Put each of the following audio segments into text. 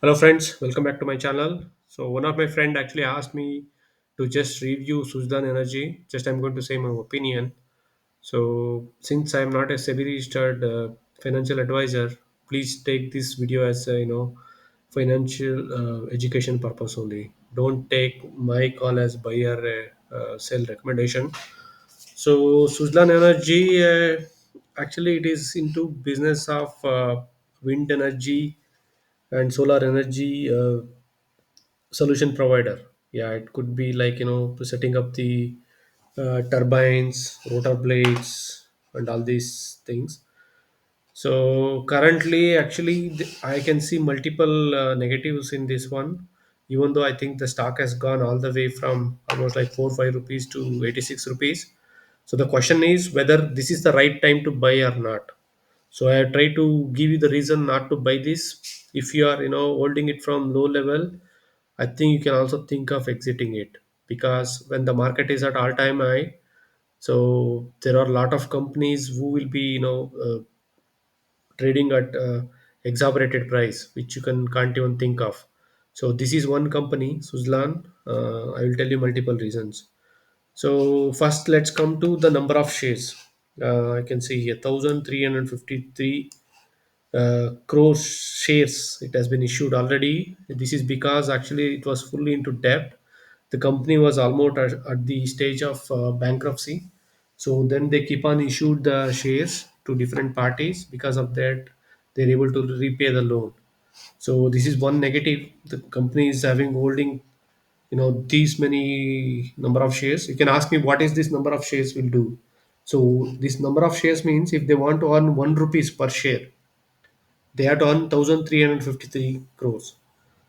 Hello friends, welcome back to my channel. So one of my friend actually asked me to just review Suzlon Energy. Just I'm going to say my opinion. So since I'm not a SEBI registered financial advisor, please take this video as a, financial education purpose only. Don't take my call as buy or sell recommendation. So Suzlon Energy actually it is into business of wind energy and solar energy solution provider. Yeah, it could be like setting up the turbines, rotor blades, and all these things. So currently, actually, I can see multiple negatives in this one. Even though I think the stock has gone all the way from almost like 4 5 rupees to 86 rupees. So the question is whether this is the right time to buy or not. So I try to give you the reason not to buy this. If you are holding it from low level, I think you can also think of exiting it, because when the market is at all time high, so there are a lot of companies who will be trading at exaggerated price, which you can't even think of. So this is one company, Suzlan. I will tell you multiple reasons. So first, let's come to the number of shares. I can see here 1,353 crore shares it has been issued already. This is because actually it was fully into debt. The company was almost at the stage of bankruptcy. So then they keep on issued the shares to different parties. Because of that, they're able to repay the loan. So this is one negative. The company is having holding these many number of shares. You can ask me what is this number of shares will do. So this number of shares means if they want to earn 1 rupees per share, they had earned 1,353 crores.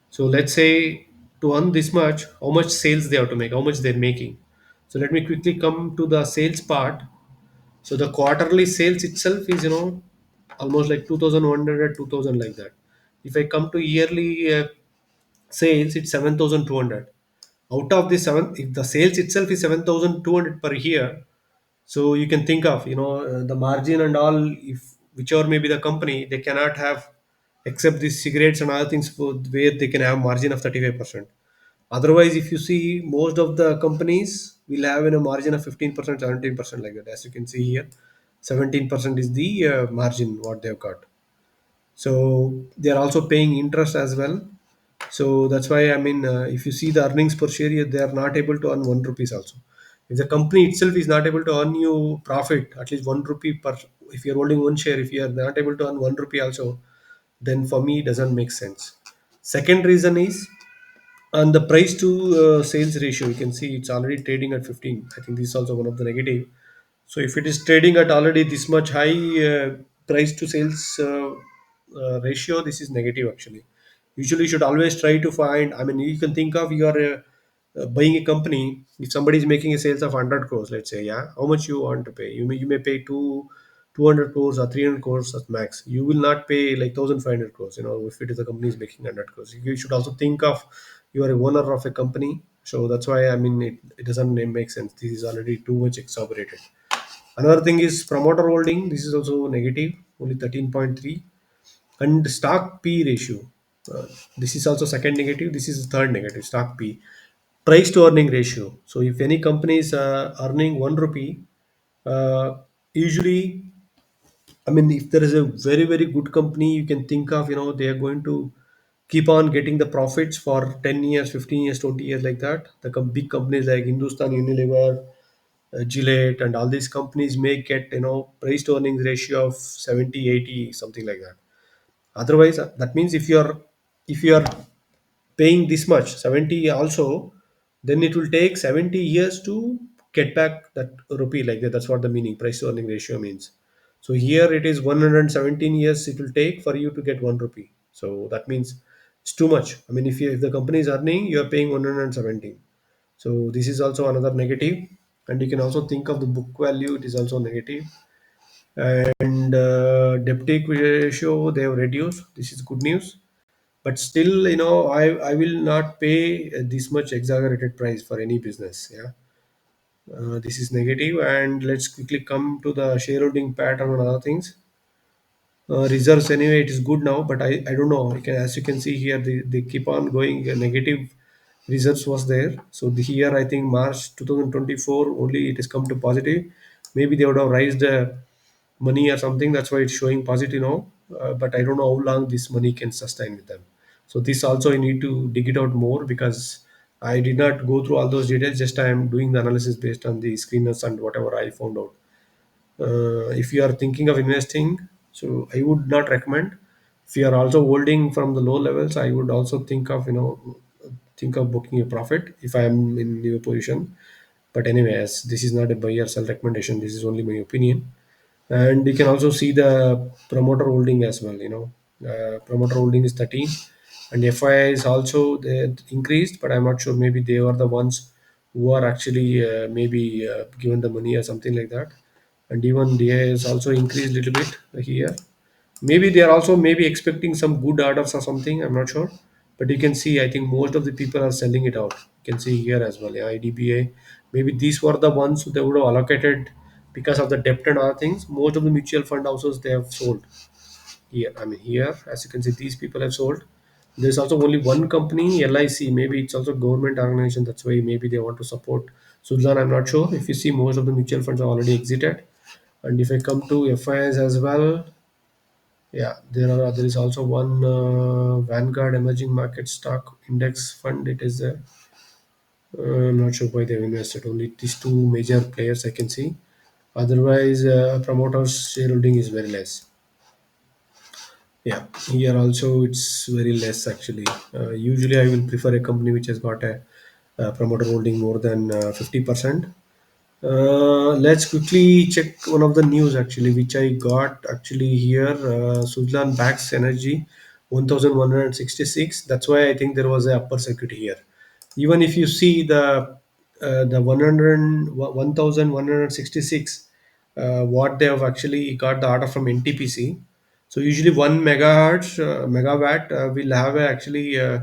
So let's say to earn this much, how much sales they have to make, how much they're making. So let me quickly come to the sales part. So the quarterly sales itself is almost like 2,100, 2,000 like that. If I come to yearly sales, it's 7,200. Out of this seven, if the sales itself is 7,200 per year, so you can think of the margin and all. If whichever may be the company, they cannot have except these cigarettes and other things for where they can have margin of 35%. Otherwise, if you see, most of the companies will have in a margin of 15%, 17% like that. As you can see here, 17% is the margin what they've got. So they are also paying interest as well. So that's why, I mean, if you see the earnings per share here, they are not able to earn 1 rupees also. If the company itself is not able to earn you profit at least 1 rupee per, if you're holding one share, if you are not able to earn 1 rupee also, then for me it doesn't make sense. Second reason is on the price to sales ratio. You can see it's already trading at 15. I think this is also one of the negative. So if it is trading at already this much high price to sales ratio, this is negative actually. Usually, you should always try to find. I mean, you can think of you are buying a company. If somebody is making a sales of 100 crores, let's say, yeah, how much you want to pay? You may pay 200 crores or 300 crores at max. You will not pay like 1,500 crores. If it is a company is making 100 crores, you should also think of you are a owner of a company. So that's why, I mean, it doesn't make sense. This is already too much exaggerated. Another thing is promoter holding. This is also negative, only 13.3. And stock P ratio. Uh, this is also second negative. This is third negative, stock P. Price to earning ratio. So if any company is earning 1 rupee, uh, usually, I mean, if there is a very, very good company, you can think of, they are going to keep on getting the profits for 10 years, 15 years, 20 years like that. The big companies like Hindustan Unilever, Gillette, and all these companies may get, price to earnings ratio of 70, 80, something like that. Otherwise, that means if you are paying this much 70 also, then it will take 70 years to get back that rupee like that. That's what the meaning price to earning ratio means. So here it is 117 years it will take for you to get 1 rupee. So that means it's too much. I mean, if the company is earning, you are paying 117. So this is also another negative. And you can also think of the book value, it is also negative. And debt equity ratio they have reduced. This is good news. But still, I will not pay this much exaggerated price for any business. Yeah, this is negative. And let's quickly come to the shareholding pattern and other things. reserves anyway. It is good now, but I don't know. As you can see here, they keep on going. Negative reserves was there. So here I think March 2024 only it has come to positive. Maybe they would have raised money or something. That's why it's showing positive now. But I don't know how long this money can sustain with them. So this also I need to dig it out more because I did not go through all those details. Just I am doing the analysis based on the screeners and whatever I found out. If you are thinking of investing, so I would not recommend. If you are also holding from the low levels, I would also think of booking a profit if I am in your position. But anyway, as this is not a buy or sell recommendation, this is only my opinion. And you can also see the promoter holding as well. Promoter holding is 13, and FII is also they increased, but I'm not sure. Maybe they are the ones who are actually maybe given the money or something like that. And even DI is also increased a little bit here. Maybe they are also maybe expecting some good orders or something. I'm not sure, but you can see. I think most of the people are selling it out. You can see here as well. Yeah, IDBA. Maybe these were the ones who they would have allocated because of the debt and other things. Most of the mutual fund houses they have sold here. I mean here, as you can see, these people have sold. There's also only one company, LIC. Maybe it's also government organization. That's why maybe they want to support Suzlon. I'm not sure. If you see, most of the mutual funds are already exited. And if I come to FIs as well, yeah, there is also one Vanguard Emerging Market Stock Index Fund. It is I'm not sure why they've invested only these two major players I can see. Otherwise, promoters shareholding is very less. Yeah, here also it's very less actually. Usually, I will prefer a company which has got a promoter holding more than 50%. Let's quickly check one of the news actually, which I got actually here. Suzlon backs energy 1166. That's why I think there was a upper circuit here. Even if you see the 1166, what they have actually got the order from NTPC. So usually 1 megahertz megawatt will have actually uh,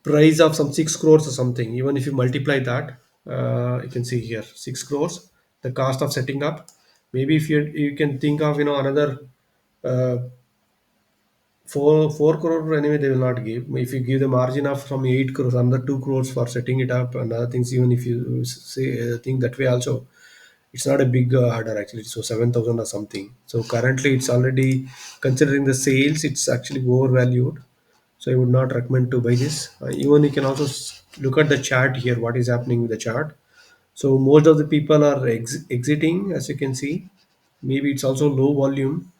price of some 6 crores or something. Even if you multiply that, you can see here 6 crores the cost of setting up. Maybe if you can think of another uh, 4 crore anyway they will not give. If you give the margin of from 8 crores, another 2 crores for setting it up and other things, even if you say think that way also, it's not a big order actually. So 7,000 or something. So currently it's already, considering the sales, it's actually overvalued. So I would not recommend to buy this. Even you can also look at the chart here, what is happening with the chart. So most of the people are exiting, as you can see. Maybe it's also low volume.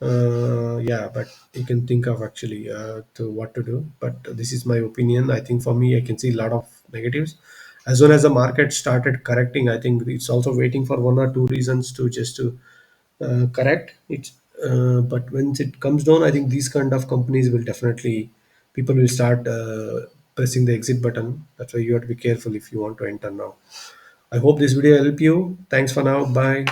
Yeah, but you can think of actually to what to do. But this is my opinion. I think for me, I can see a lot of negatives. As soon as the market started correcting, I think it's also waiting for one or two reasons to just to correct it. But once it comes down, I think these kind of companies will definitely, people will start pressing the exit button. That's why you have to be careful if you want to enter now. I hope this video help you. Thanks for now. Bye.